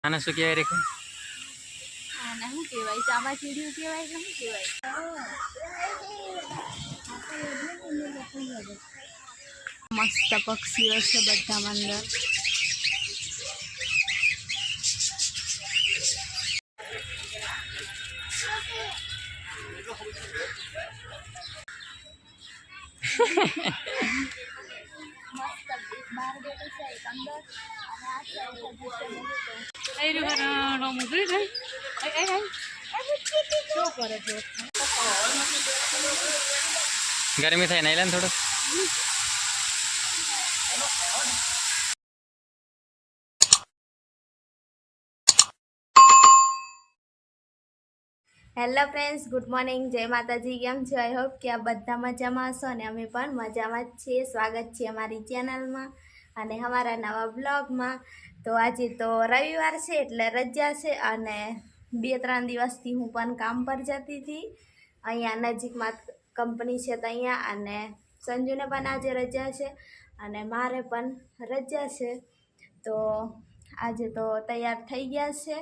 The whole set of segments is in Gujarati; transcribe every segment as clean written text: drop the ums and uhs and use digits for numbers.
આને શું કહેવાય રેખા? આને શું કહેવાય? ચામાચીડિયું કહેવાય કે શું કહેવાય? મસ્ત પક્ષીઓ છે બધા અંદર. ગરમી થાય નહીં લે થોડું. હેલો ફ્રેન્ડ્સ, ગુડ મોર્નિંગ, જય માતાજી. કેમ છો? આઈ હોપ કે આ બધા મજામાં હશો અને અમે પણ મજામાં જ છીએ. સ્વાગત છે અમારી ચેનલમાં અને અમારા નવા બ્લોગમાં. તો આજે તો રવિવાર છે એટલે રજા છે અને 2-3 દિવસથી હું પણ કામ પર જતી હતી. અહીંયા નજીકમાં કંપની છે તો અહીંયા, અને સંજુને પણ આજે રજા છે અને મારે પણ રજા છે. તો આજે તો તૈયાર થઈ ગયા છે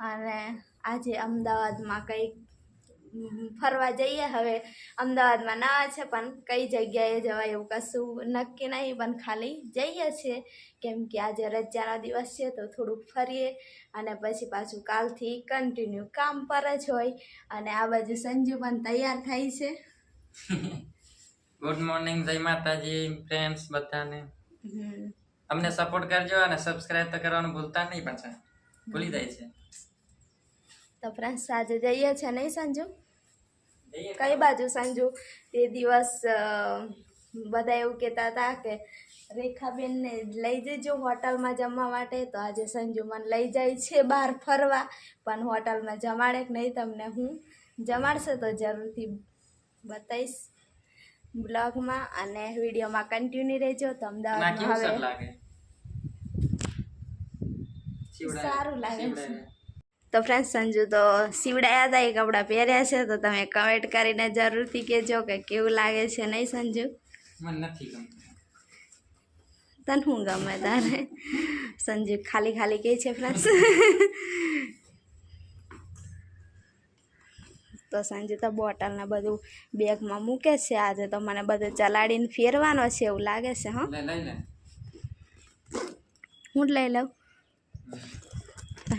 અને આજે અમદાવાદમાં કંઈક ફરવા જઈએ. હવે અમદાવાદમાં નવા છે પણ કઈ જગ્યાએ જવાય એવું કશું નક્કી નહીં, પણ ખાલી જઈએ છીએ કેમ કે આજે રજાનો દિવસ છે તો થોડુંક ફરીએ અને પછી પાછું કાલથી કન્ટિન્યુ કામ પર જ હોય. અને આ બાજુ સંજુ પણ તૈયાર થાય છે. ગુડ મોર્નિંગ, જય માતાજી ફ્રેન્ડ્સ બધાને. અમને સપોર્ટ કરજો અને સબસ્ક્રાઇબ તો કરવાનું ભૂલતા નહીં, પાછા ભૂલી જાય છે. તો ફ્રેન્ડ્સ આજે જઈએ છે નહીં સંજુ? કઈ બાજુ સંજુ? તે દિવસ બધા એવું કહેતા હતા કે રેખાબેનને લઈ જજો હોટલમાં જમવા માટે. તો આજે સંજુ મને લઈ જાય છે બહાર ફરવા, પણ હોટલમાં જમાડે કે નહીં તમને હું જમાડશે તો જરૂરથી બતાવીશ બ્લોગમાં અને વિડીયોમાં કન્ટિન્યુ રહેજો. તો અમદાવાદમાં હવે સારું લાગે છે. તો ફ્રેન્ડ્સ સંજુ તો સીવડાયા હતા, એ કપડાં પહેર્યા છે તો તમે કમેન્ટ કરીને જરૂરથી કહેજો કે કેવું લાગે છે. નહીં સંજુ? મને નથી ગમતું. તને શું ગમે તારે? સંજુ ખાલી ખાલી કહે છે ફ્રેન્ડ્સ. તો સંજુ તો બોટલને બધું બેગમાં મૂકે છે. આજે તો મને બધું ચલાડીને ફેરવાનો છે એવું લાગે છે. હા, હું લઈ લઉં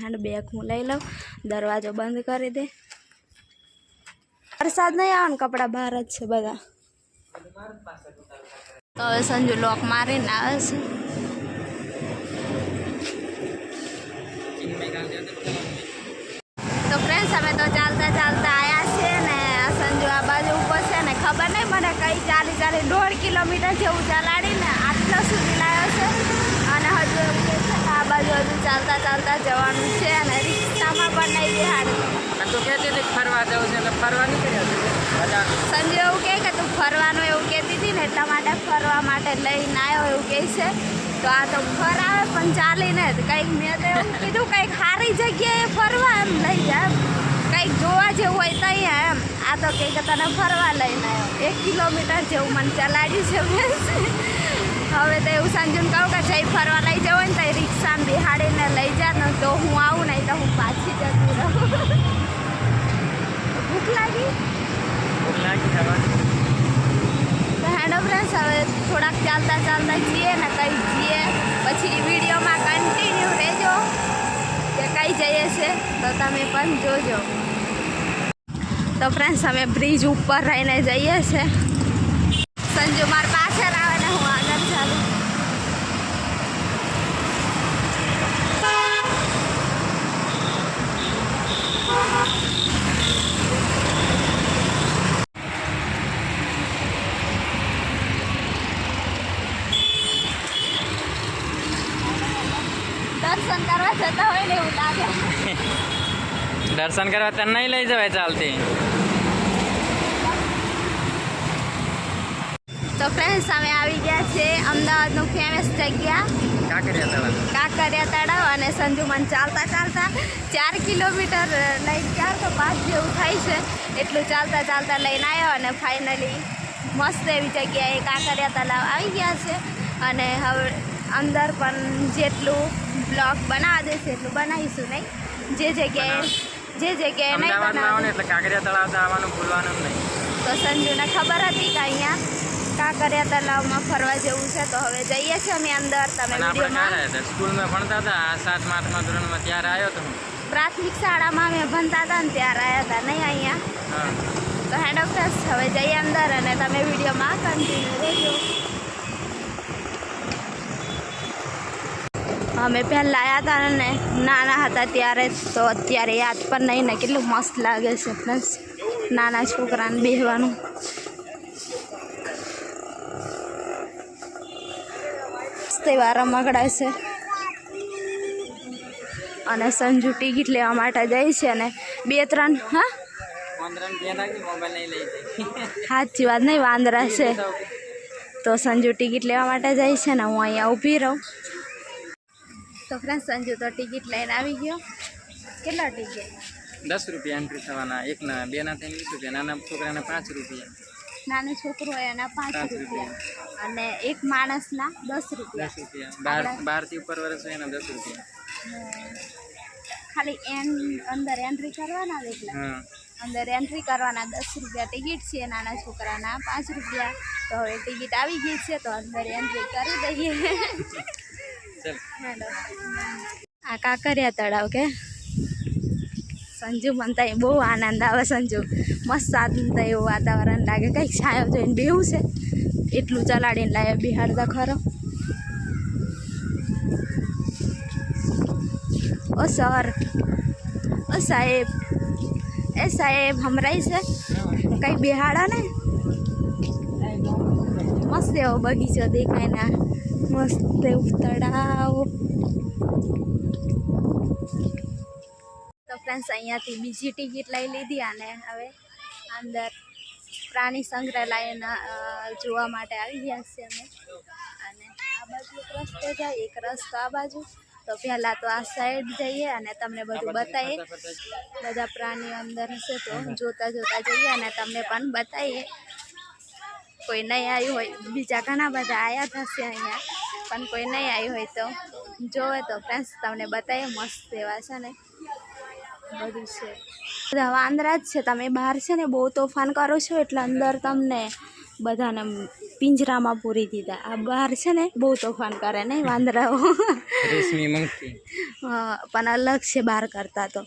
હેન્ડ બેગ, હું લઈ લઉં. દરવાજો બંધ કરી દે. વરસાદ નહીં આવે ને, કપડાં બહાર જ છે બધા. તો હવે સંજુ લોક મારીને આવે છે. તો ફ્રેન્ડ્સ અમે તો ચાલતા ચાલતા આવ્યા છીએ ને સંજુ આ બાજુ ઉપર છે ને ખબર નહીં મને કઈ 1.5 કિલોમીટર જેવું ચલાડીને આટલા સુધી લાવ્યો છે. અને હજુ એવું કહે છે કે આ બાજુ હજુ ચાલતા ચાલતા જવાનું છે અને રિક્ષામાં પણ નહીં બેહાડે. તો કહેતી હતી ફરવા જવું છે એટલે ફરવા નીકળ્યા. સંજુ એવું કહે કે તું ફરવાનું એવું કહેતી હતી ને એટલા માટે ફરવા માટે લઈને આવ્યો એવું કહે છે. તો આ તો ફરાવે પણ ચાલીને કંઈક મેં તો એવું કીધું કંઈક સારી જગ્યાએ ફરવા એમ લઈ જાય, કંઈક જોવા જેવું હોય ત્યાં એમ. આ તો કંઈક તને ફરવા લઈને આવ્યો. 1 કિલોમીટર જેવું મને ચલાડ્યું છે. હવે તો એવું સંજુને કહું કે જઈ ફરવા લઈ જવું ને તો રિક્ષામાં બિહાડીને લઈ જા ને તો હું આવું, નહીં તો હું પાછી જતી રહું. ભૂખ લાગી તો હેડો ફ્રેન્ડ્સ હવે થોડાક ચાલતા ચાલતા જઈએ ને કંઈ જઈએ પછી વિડીયોમાં કન્ટિન્યુ રહેજો કે કઈ જઈએ છે તો તમે પણ જોજો. તો ફ્રેન્ડ્સ અમે બ્રિજ ઉપર રહીને જઈએ છે. સંજુ મારી પાછળ આવે ને હું આગળ ચાલું. દર્શન કરવા જતા હોય ને એવું લાગે. દર્શન કરવા તને નહીં લઈ જવાય ચાલતી. તો ફ્રેન્ડ્સ અમે આવી ગયા છે અમદાવાદનું ફેમસ જગ્યા કાંકરિયા તળાવ. અને સંજુ મને ચાલતા ચાલતા 4 કિલોમીટર લઈ 4 તો 5 જેવું થાય છે એટલું ચાલતા ચાલતા લઈને આવ્યો અને ફાઇનલી મસ્ત એવી જગ્યાએ કાંકરિયા તળાવ આવી ગયા છે. અને હવે અંદર પણ જેટલું બ્લોગ બનાવવા દેશે એટલું બનાવીશું નહીં. જે જગ્યાએ નહીં અમદાવાદમાં આવો ને એટલે કાંકરિયા તળાવ તો આવવાનું ભૂલવાનું જ નહીં. તો સંજુને ખબર હતી કે અહીંયા કાંકરિયા તલાવમાં ફરવા જેવું છે, તો હવે જઈએ છીએ અમે અંદર. તમે અને આપણે વિડીયોમાં ક્યારે હતા? સ્કૂલમાં ભણતા હતા 7મા 8મા ધોરણમાં, ત્યારે આવ્યો તો હું. પ્રાથમિક શાળામાં અમે ભણતા હતા ને ત્યારે આવ્યા હતા નહીં અહીંયા. હા, તો હેડ ઓફ હવે જઈએ અંદર અને તમે વિડીયોમાં કન્ટિન્યુ રહેજો. અમે પહેલાં આવ્યા હતા ને નાના હતા ત્યારે, તો અત્યારે યાદ પણ નહીં ને કેટલું મસ્ત લાગે છે પ્લસ નાના છોકરાને બેસવાનું. તહેવાર રમકડા છે અને સંજુ ટિકિટ લેવા માટે જાય છે અને 2-3 હા સાચી વાત નહીં વાંદરા છે. તો સંજુ ટિકિટ લેવા માટે જાય છે ને હું અહીંયા ઊભી રહું. તો ફ્રેન્ડ સંજુ તો ટિકિટ લઈને આવી ગયો. કેટલા ટિકિટ? 10 રૂપિયા એન્ટ્રી થવાના, એકના, બેના થઈને 20 રૂપિયા, નાના છોકરાના 5 રૂપિયા. નાનું છોકરું હોય એના 5 રૂપિયા અને એક માણસના 10 રૂપિયા. 10 રૂપિયા 12 થી ઉપર વર્ષ હોય એના 10 રૂપિયા. ખાલી અંદર એન્ટ્રી કરવાના એટલે અંદર એન્ટ્રી કરવાના 10 રૂપિયા ટિકિટ છે, નાના છોકરાના 5 રૂપિયા. તો હવે ટિકિટ આવી ગઈ છે તો અંદર એન્ટ્રી કરી દઈએ. આ કાંકરિયા તળાવ કે સંજુ મનતા બહુ આનંદ આવે. સંજુ મસ્ત શાંત એવું વાતાવરણ લાગે, કંઈક છાયો જોઈને બેવું છે એટલું ચલાડીને લાવે બિહાડતા ખરો. ઓ સર, ઓ સાહેબ, એ સાહેબ હમરાઈ છે કંઈક બિહાડા ને. મસ્ત એવો બગીચો દેખાય ને મસ્ત એવું તળાવ. તો ફ્રેન્ડ્સ અહીંયાથી બીજી ટિકિટ લઈ લીધી અને હવે અંદર પ્રાણી સંગ્રહાલયના જોવા માટે આવી ગયા છે અમે. અને આ બાજુ એક રસ્તે જાય, એક રસ્તો આ બાજુ. તો પહેલાં તો આ સાઈડ જઈએ અને તમને બધું બતાવીએ. બધા પ્રાણીઓ અંદર હશે તો જોતા જોતા જઈએ અને તમને પણ બતાવીએ. કોઈ નહીં આવ્યું હોય, બીજા ઘણા બધા આવ્યા થશે અહીંયા, પણ કોઈ નહીં આવ્યું હોય તો જોવે તો ફ્રેન્ડ્સ તમને બતાવીએ. મસ્ત એવા છે ને બધું છે. બધા વાંદરા જ છે. તમે બહાર છે ને બહુ તોફાન કરો છો એટલે અંદર તમને બધાને પિંજરામાં પૂરી દીધા. આ બહાર છે ને બહુ તોફાન કરે નહીં વાંદરાઓ. રેશમી મંકી પણ અલગ છે બહાર કરતા. તો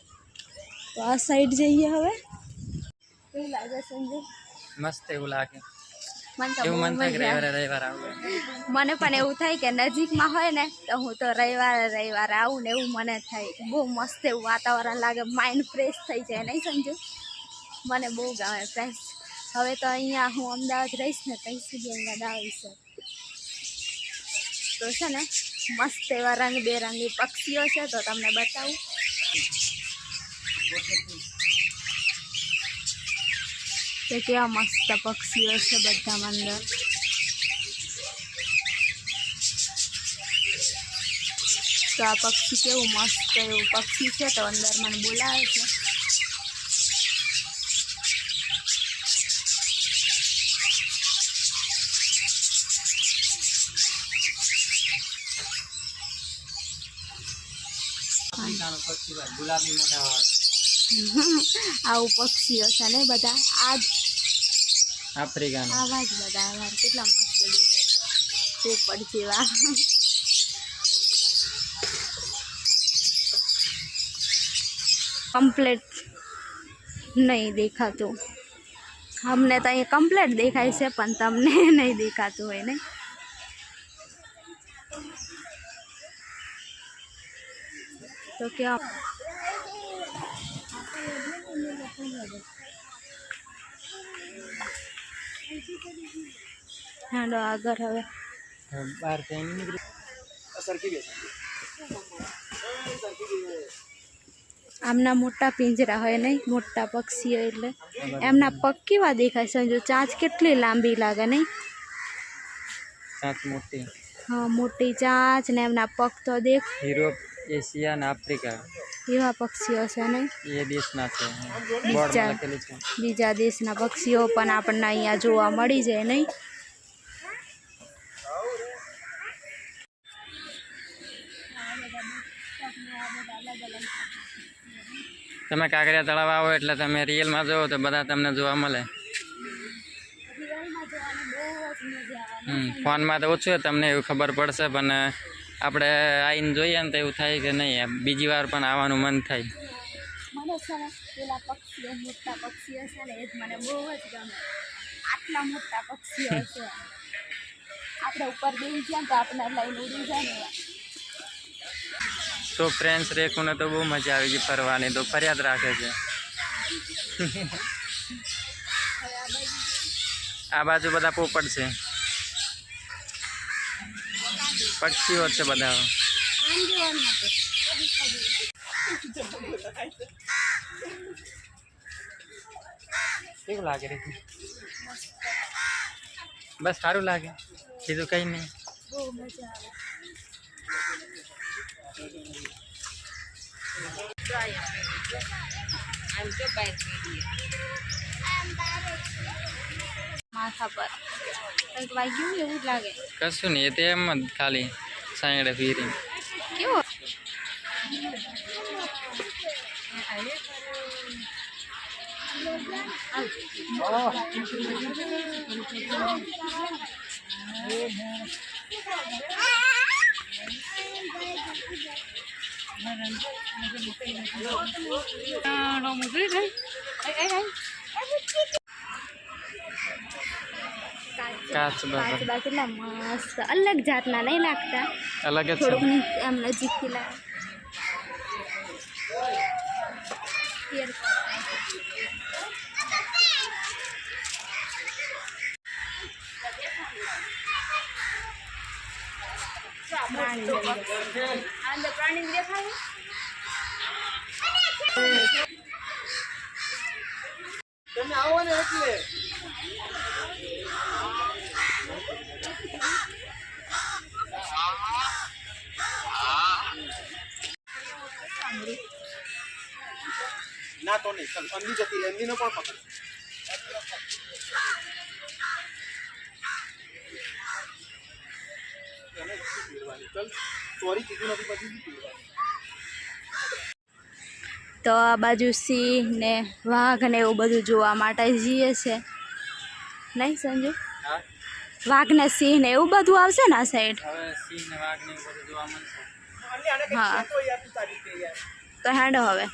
આ સાઈડ જઈએ હવે. કેવું લાગે સંજુ? મસ્ત એવું લાગે. મને તો એવું બહુ મન થાય કે મજા આવે. રવિવારે આવે. મને પણ એવું થાય કે નજીકમાં હોય ને તો હું તો રવિવારે આવું ને એવું મને થાય. બહુ મસ્ત એવું વાતાવરણ લાગે, માઇન્ડ ફ્રેશ થઈ જાય નહીં સંજુ? મને બહુ ગમે ફ્રેશ. હવે તો અહીંયા હું અમદાવાદ રહીશ ને ત્યાં સુધી અહીંયા આવીશ. તો છે ને મસ્ત એવા રંગબેરંગી પક્ષીઓ છે તો તમને બતાવું. કે કેવા મસ્ત પક્ષીઓ છે બધા અંદર. તો આ પક્ષી કેવું મસ્ત એવું પક્ષી છે તો અંદર મને બોલાવે છે. ગુલાબી મોટા આવું પક્ષીઓ છે ને બધા. આ જ આફ્રિકાના આવા જ બધા આવા કેટલા મસ્ત દેખાય પોપટ જેવા. કમ્પ્લેટ નહીં દેખાતું. અમને તો અહીંયા કમ્પ્લેટ દેખાય છે પણ તમને નહીં દેખાતું હોય ને. તો ક્યાં હાલો આગળ હવે બહાર થઈને નીકળી. આમના મોટા પિંજરા હોય નહીં, મોટા પક્ષીઓ એટલે એમના પગ કેવા દેખાય સંજુ? ચાંચ કેટલી લાંબી લાગે નહીં? ચાંચ મોટી. હા મોટી ચાંચ ને એમના પગ તો દેખ. યુરોપ, એશિયા અને આફ્રિકા એવા પક્ષીઓ છે નહીં? એ દેશના છે. બીજા દેશના પક્ષીઓ પણ આપણને અહીંયા જોવા મળી જાય નહીં? તમે કાંકરિયા તળાવ આવો એટલે તમે રિયલમાં જોવો તો બધા તમને જોવા મળે. રિયલમાં જોવાની બહુ જ મજા આવે. ફોનમાં તો ઓછું તમને એવું ખબર પડશે, પણ આપણે આવીને જોઈએ ને તો એવું થાય કે નહીં બીજી વાર પણ આવવાનું મન થાય. મને છે ને પેલા પક્ષીઓ મોટા પક્ષીઓ છે ને એ જ મને બહુ જ ગમે. આટલા મોટા પક્ષીઓ છે આપણે ઉપર બેસી ગયા તો આપણે લઈને ઉડી જાય ને. તો ફ્રેન્ડ્સ રેખુને તો બહુ મજા આવી ગઈ ફરવાની, તો ફરિયાદ રાખે છે. આ બાજુ બધા પોપટ છે, પક્ષીઓ છે બધા. કેવું લાગે રે? બસ સારું લાગે, બીજું કઈ નહીં. બહુ મજા આવે. માથા પર કંઈક વાગ્યું એવું જ લાગે. કશું નહીં, એ તો એમ જ ખાલી સાંયડે ફીરી. કેવો કાચબા કેટલા મસ્ત અલગ જાતના નહીં લાગતા? અલગ જ છે. થોડુંક આમ નજીકથી લાગે. પ્રાણી દેખાય તમે આવો ને એટલે ના તો નહીં ચાલ અંદી જતી રહે અંદીનો પણ પકડ ચાલ સોરી કીધું નથી પછી તો આ બાજુ સિંહ ને વાઘ ને એવું બધું જોવા માટે જઈએ છે નહીં સંજુ? વાઘ ને સિંહ ને એવું બધું આવશે ને આ સાઈડ? હવે સિંહ ને વાઘ ને એવું બધું જોવા મળશે. હા તો હેડો હવે.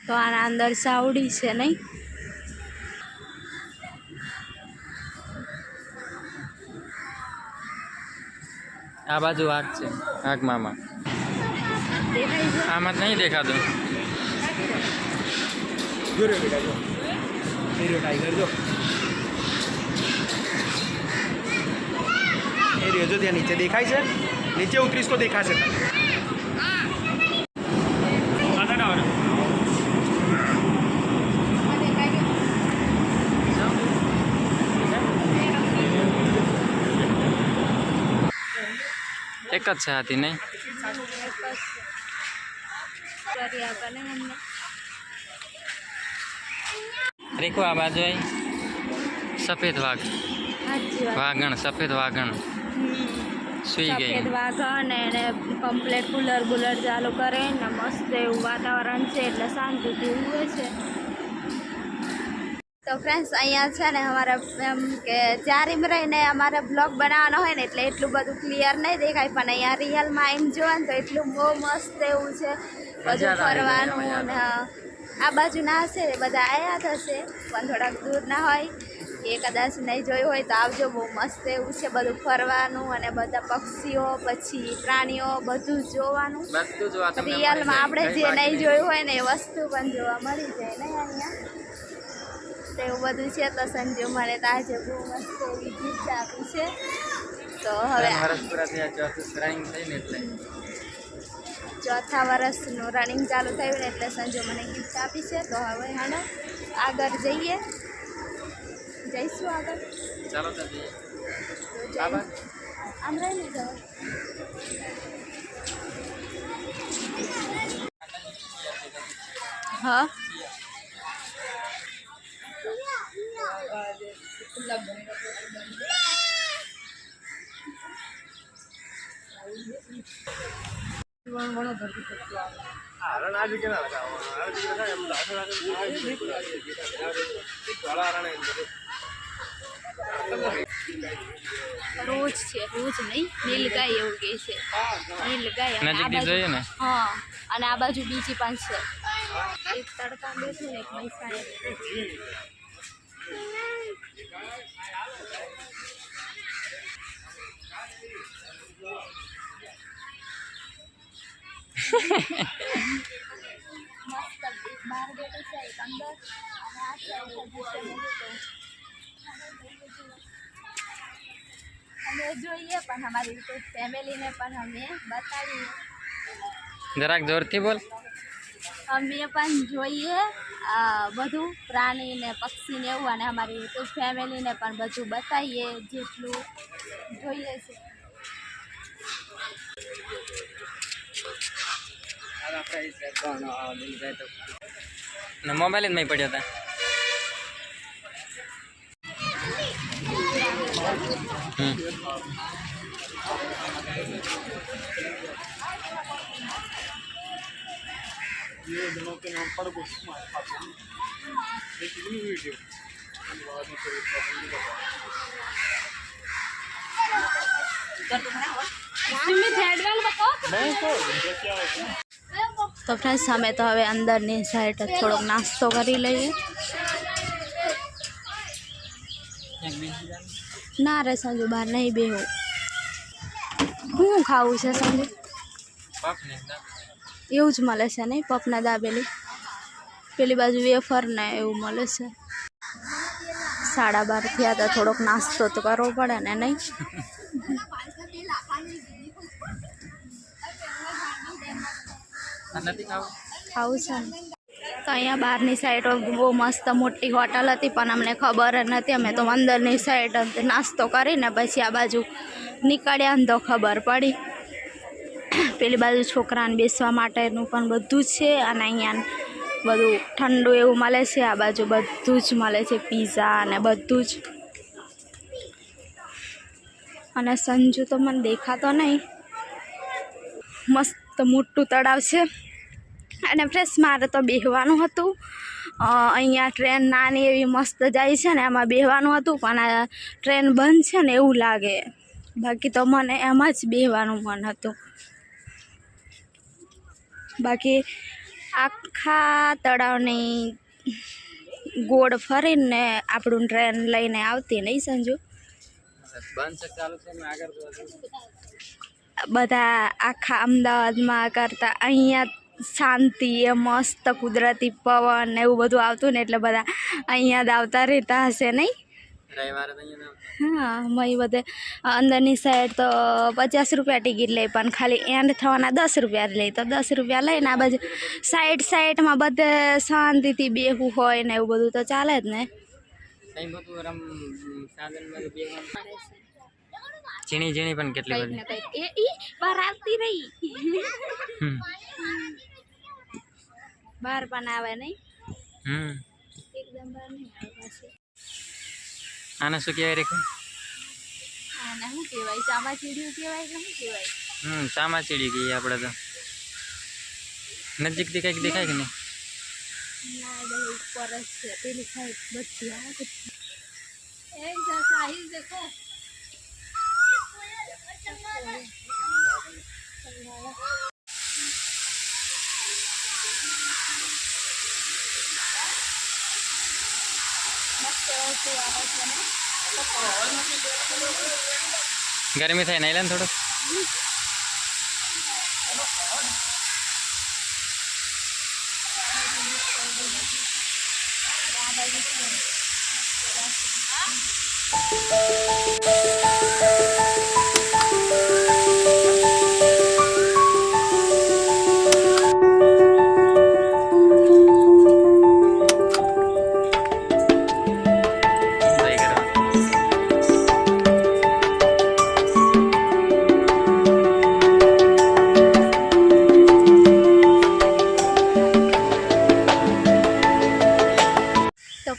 તો આના અંદર સાવડી છે નહીં? આ બાજુ વાઘ છે, વાઘ મામા. દેખાય છે? આમાં જ નહીં દેખાતું. જો રે બેટા જો એ રહ્યો ટાઈગર જો એ રહ્યો જો ત્યાં નીચે દેખાય છે, નીચે ઉતરીશ તો દેખાશે તને. એક જ છે હાથી નહીં? રેખો આ બાજુ આવી. સફેદ વાઘ, વાઘણ, સફેદ વાઘણ સુઈ ગઈ. સફેદ વાઘણ એને કમ્પ્લેટ કુલર બુલર ચાલુ કરે ને મસ્ત એવું વાતાવરણ છે એટલે શાંતિથી ઊંઘે છે. તો ફ્રેન્ડ્સ અહીંયા છે ને અમારે એમ કે ચારીમ રહીને અમારે બ્લોગ બનાવવાનો હોય ને એટલે એટલું બધું ક્લિયર નહીં દેખાય, પણ અહીંયા રિયલમાં એમ જોવા ને તો એટલું બહુ મસ્ત એવું છે બધું ફરવાનું. ને આ બાજુ ના હશે બધા આવ્યા થશે પણ થોડાક દૂર ના હોય એ કદાચ નહીં જોયું હોય તો આવજો. બહુ મસ્ત એવું છે બધું ફરવાનું અને બધા પક્ષીઓ પછી પ્રાણીઓ બધું જોવાનું. બધું જોવા તમને રિયલમાં આપણે મળી જે જાય. નહીં જોયું હોય ને એ વસ્તુ પણ જોવા મળી જાય ને અહીંયા. તો એવું બધું છે. તો સંજુ મને તો આજે બહુ મસ્ત એવી ગિફ્ટ આપી છે. તો હવે 3 વર્ષ પૂરા થયા, ચોથું રનિંગ થઈને એટલે ચોથા વર્ષનું રનિંગ ચાલુ થયું ને એટલે સંજુ મને ગિફ્ટ આપી છે. તો હવે હાલો આગળ જઈએ, જઈશું આગળ. ચાલો તો જઈએ. તો જઈ આમ રહીને જાઓ. હા રોજ છે, રોજ નહીં, નીલગાય એવું કહે છે, નીલગાય. અને આ નજીકથી બાજુ- જોઈએ ને હા, અને આ બાજુ બીજી પણ છે. એક તડકા બેઠું ને એક મૈસાએ. મસ્ત બહાર બેઠું છે, એક અંદર, અને આ સાઈડ હજી છે બધું. અમે જોઈએ પણ અમારી યુટ્યુબ ફેમિલીને પણ અમે બતાવીએ. જરાક જોરથી બોલ. અમે પણ જોઈએ આ બધું પ્રાણી ને પક્ષી ને એવું, અને અમારી યુટ્યુબ ફેમિલીને પણ બધું બતાવીએ જેટલું જોઈએ છે. ને મોબાઈલ જ નહીં પડ્યા હતા. તો ફ્રેન્ડ્સ અમે તો હવે અંદરની સાઈડ થોડોક નાસ્તો કરી લઈએ. ના રે સંજુ, બહાર નહીં બેહું. શું ખાવું છે સંજુ? એવું જ મળે છે નહીં, પપના દાબેલી. પેલી બાજુ વેફર ને એવું મળે છે. 12:30 થયા તો થોડોક નાસ્તો તો કરવો પડે ને, નહીં? ખાવું છે ને. તો અહીંયા બહારની સાઈડ બહુ મસ્ત મોટી હોટલ હતી, પણ અમને ખબર જ નથી. અમે તો અંદરની સાઈડ નાસ્તો કરીને પછી આ બાજુ નીકળ્યા ને તો ખબર પડી. પેલી બાજુ છોકરાને બેસવા માટેનું પણ બધું જ છે, અને અહીંયા બધું ઠંડુ એવું મળે છે. આ બાજુ બધું જ મળે છે, પીઝા અને બધું જ. અને સંજુ તો મને દેખાતો નહીં. મસ્ત મોટું તળાવ છે. અને ફ્રેશ મારે તો બેહવાનું હતું. અહીંયા ટ્રેન નાની એવી મસ્ત જાય છે ને, એમાં બેહવાનું હતું, પણ આ ટ્રેન બંધ છે ને એવું લાગે. બાકી તો મને એમાં જ બેહવાનું મન હતું. બાકી આખા તળાવની ગોળ ફરીને આપણું ટ્રેન લઈને આવતી, નહીં સંજુ? બધા આખા અમદાવાદમાં કરતા અહીંયા શાંતિ, એ મસ્ત કુદરતી પવન ને એવું બધું આવતું ને, એટલે બધા અહીંયા જ આવતા રહેતા હશે, નહીં? હા, મય બધે અંદરની સાઈડ તો 50 રૂપિયા ટિકિટ લે, પણ ખાલી એન્ડ થવાના 10 રૂપિયા લે. તો 10 રૂપિયા લઈને આ બાજુ સાઈડમાં બધે શાંતિથી બેહવું હોય ને એવું બધું તો ચાલે જ ને. ઝીણી ઝીણી પણ કેટલી કંઈક બધી. ને કંઈક એ બહાર આવતી રહી. બહાર પણ આવે, નહીં? એકદમ બહાર નહીં આવે પાછી. આને શું કહેવાય રે? આને શું કહેવાય? ચામાચીડિયું કહેવાય કે શું કહેવાય? ચામાચીડી કહીએ આપણે તો. નજીકથી કંઈક દેખાય કે નહીં? ના, એ બધું ઉપર જ છે. પેલી સાઈડ બધી આવે. દેખો. ગરમી થાય નહીં લે થોડું.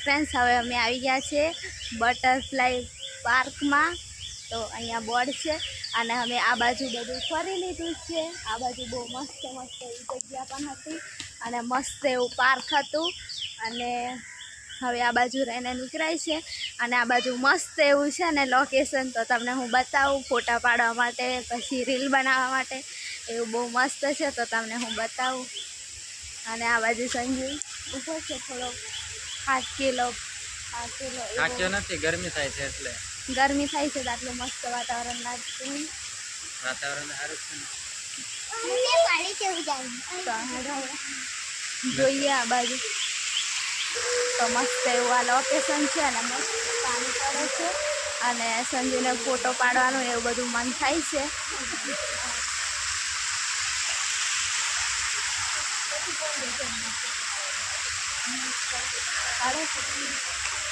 ફ્રેન્ડ્સ, હવે અમે આવી ગયા છે બટરફ્લાય પાર્કમાં. તો અહીંયા બોર્ડ છે અને અમે આ બાજુ બધું ફરી લીધું છે. આ બાજુ બહુ મસ્ત મસ્ત એવી જગ્યા પણ હતી અને મસ્ત એવું પાર્ક હતું. અને હવે આ બાજુ રહીને નીકળાય છે અને આ બાજુ મસ્ત એવું છે ને લોકેશન, તો તમને હું બતાવું ફોટા પાડવા માટે, પછી રીલ બનાવવા માટે. એવું બહુ મસ્ત છે, તો તમને હું બતાવું. અને આ બાજુ સંજુ ઊભો છે, થોડો 5 કિલો થાક્યો નથી, ગરમી થાય છે એટલે. ગરમી થાય છે તો આટલું મસ્ત વાતાવરણ લાગતું. વાતાવરણ સારું છે ને. તો જોઈએ આ બાજુ તો મસ્ત એવું આ લોકેશન છે અને મસ્ત પાણી પડે છે અને સંજુને ફોટો પાડવાનું એવું બધું મન થાય છે.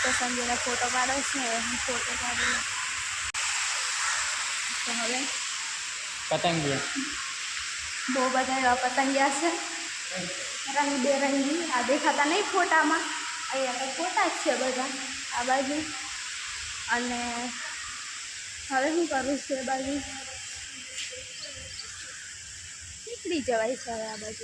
તો સંજુને ફોટો પાડો છે, હું ફોટો પાડું. તો હવે પતંગિયા બહુ બધા એવા પતંગિયા છે રંગબેરંગી. આ દેખાતા નહીં ફોટામાં, અહીંયા તો ફોટા જ છે બધા આ બાજુ. અને હવે શું કરું છું, એ બાજુ નીકળી જવાય છે હવે આ બાજુ.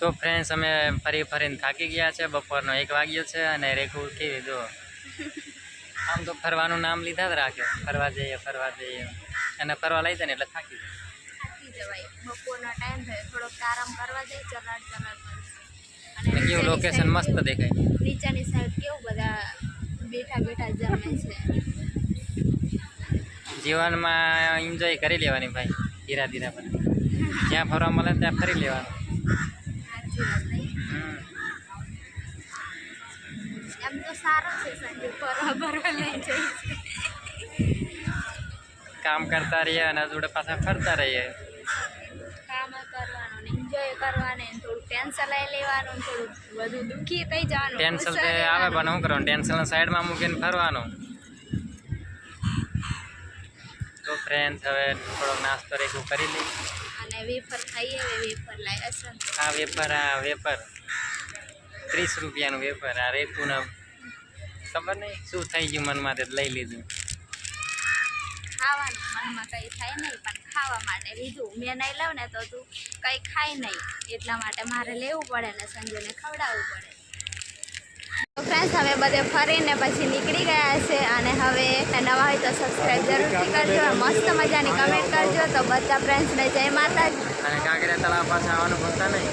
તો ફ્રેન્ડ્સ અમે ફરીને થાકી ગયા છે. બપોરનો 1 વાગ્યો છે અને રેખુ કેવી જો આમ તો ફરવાનું નામ લીધા જ રાખે, ફરવા જઈએ અને ફરવા લઈ જાય ને એટલે થાકી જવાય. બપોરનો ટાઈમ થયો, થોડોક આરામ કરવા જાય, ચલાડ કરશે. અને કેવું લોકેશન મસ્ત દેખાય. નીચેની સાઈડ કેવું બધા બેઠા જમે છે. જીવનમાં એન્જોય કરી લેવાની ભાઈ, ધીરા ધીરા પર જ્યાં ફરવા મળે ત્યાં ફરી લેવાનું. એમ તો સારો છે સંજુ, ફરવા લઈ જઈ કામ કરતા રહીએ અને જોડે પાછા ફરતા રહીએ. કામ કરવાનું ને એન્જોય કરવાનું, થોડું ટેન્શન લઈ લેવાનું, થોડું બધું દુઃખી થઈ જવાનું. ટેન્શન તો આવે પણ શું કરવાનું, ટેન્શન સાઈડમાં મૂકીને ફરવાનું. તો ફ્રેન્ડ્સ હવે થોડોક નાસ્તો રેખું કરી લઈ અને વેફર ખાઈએ. વેફર લાવ્યા છે. આ વેફર 30 રૂપિયાનું વેફર. આ રેખું ને ખબર નહીં શું થઈ ગયું મનમાં, તે લઈ લીધું. ખાવાનું મનમાં કંઈ થાય નહીં, પણ ખાવા માટે લીધું. મેં નહીં લઉં ને તો તું કંઈ ખાય નહીં, એટલા માટે મારે લેવું પડે ને સંજુને ખવડાવવું પડે. તો ફ્રેન્ડ્સ હવે બધે ફરીને પછી નીકળી ગયા છે અને હવે નવા હોય તો સબસ્ક્રાઈબ જરૂરથી કરજો, મસ્ત મજાની કમેન્ટ કરજો. તો બધા ફ્રેન્ડ્સને જય માતાજી. અને કાંકરિયા તળાવ પાસે આવવાનું ભૂલતા નહીં.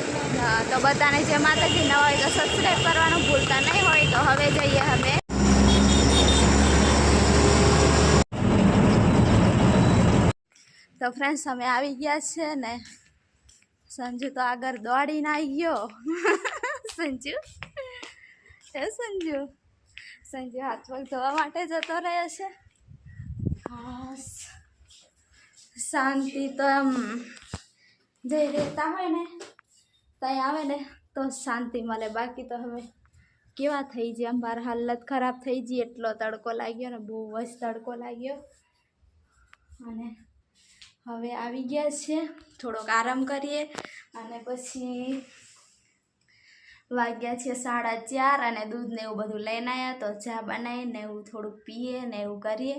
તો બધાને જય માતાજી. નવા હોય તો સબસ્ક્રાઈબ કરવાનું ભૂલતા નહીં. હોય તો હવે જઈએ અમે. તો ફ્રેન્ડ્સ અમે આવી ગયા છે ને સંજુ તો આગળ દોડીને આવી ગયો. સંજુ હાથ પગ ધોવા માટે જતો રહ્યો છે. હા, શાંતિ તો એમ જે રહેતા હોય ને ત્યાં આવે ને તો શાંતિ મળે. બાકી તો હવે કેવા થઈ જાય, અમારી હાલત ખરાબ થઈ ગઈ. એટલો તડકો લાગ્યો ને, બહુ જ તડકો લાગ્યો. અને હવે આવી ગયા છે, થોડોક આરામ કરીએ અને પછી વાગ્યા છે 4:30 અને દૂધ ને એવું બધું લઈને આવ્યા. તો ચા બનાવીને એવું થોડુંક પીએ ને એવું કરીએ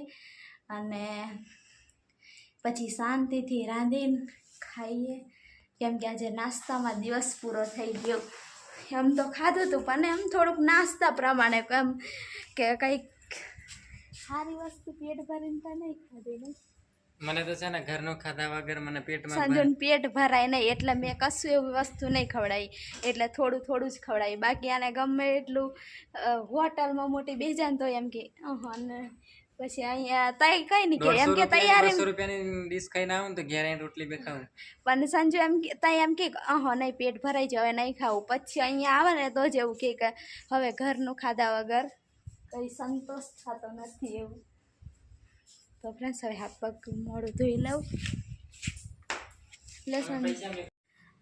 અને પછી શાંતિથી રાંધીને ખાઈએ. કેમ કે આજે નાસ્તામાં દિવસ પૂરો થઈ ગયો. એમ તો ખાધું હતું પણ એમ થોડુંક નાસ્તા પ્રમાણે એમ કે કંઈક સારી વસ્તુ પેટ ભરીને તો નહીં ખાધી ને. મને તો છે ને ઘરનું ખાધા વગર મને પેટમાં સંજુને પેટ ભરાય નહીં, એટલે મેં કશું એવી વસ્તુ નહીં ખવડાવી. એટલે થોડું જ ખવડાવી. બાકી આને ગમે એટલું હોટલમાં મોટી બેજાન તો એમ કે અને પછી અહીંયા તઈ કઈ નહીં કે એમ કે તૈયાર 200 રૂપિયાની ડીશ ખાઈને આવું ને તો ઘેર આવીને રોટલી બે ખાવું. પણ સંજુ એમ તઈ એમ કે નહીં પેટ ભરાઈ જાય, હવે નહીં ખાવું. પછી અહીંયા આવે ને તો જ એવું કે હવે ઘરનું ખાધા વગર કંઈ સંતોષ થતો નથી એવું. તો ફ્રેન્ડ્સ હવે હાથ પગ મોડું ધોઈ લઉં.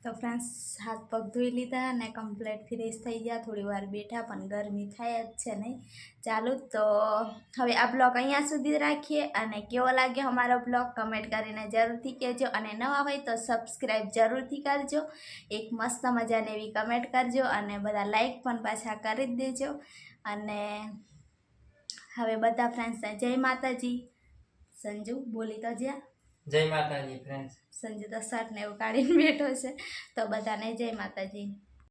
તો ફ્રેન્ડ્સ હાથ પગ ધોઈ લીધા અને કમ્પ્લીટ ફ્રેશ થઈ ગયા. થોડી વાર બેઠા પણ ગરમી થાય જ છે નહીં. ચાલુ તો હવે આ બ્લોગ અહીંયા સુધી રાખીએ અને કેવો લાગ્યો અમારો બ્લોગ કમેન્ટ કરીને જરૂરથી કહેજો. અને નવા હોય તો સબસ્ક્રાઈબ જરૂરથી કરજો. એક મસ્ત મજાની એવી કમેન્ટ કરજો અને બધા લાઈક પણ પાછા કરી જ દેજો. અને હવે બધા ફ્રેન્ડ્સને જય માતાજી. સંજુ બોલી તો જ્યાં જય માતાજી ફ્રેન્ડ્સ. સંજુ તો શર્ટ ને એવું કાઢીને બેઠો છે. તો બધાને જય માતાજી.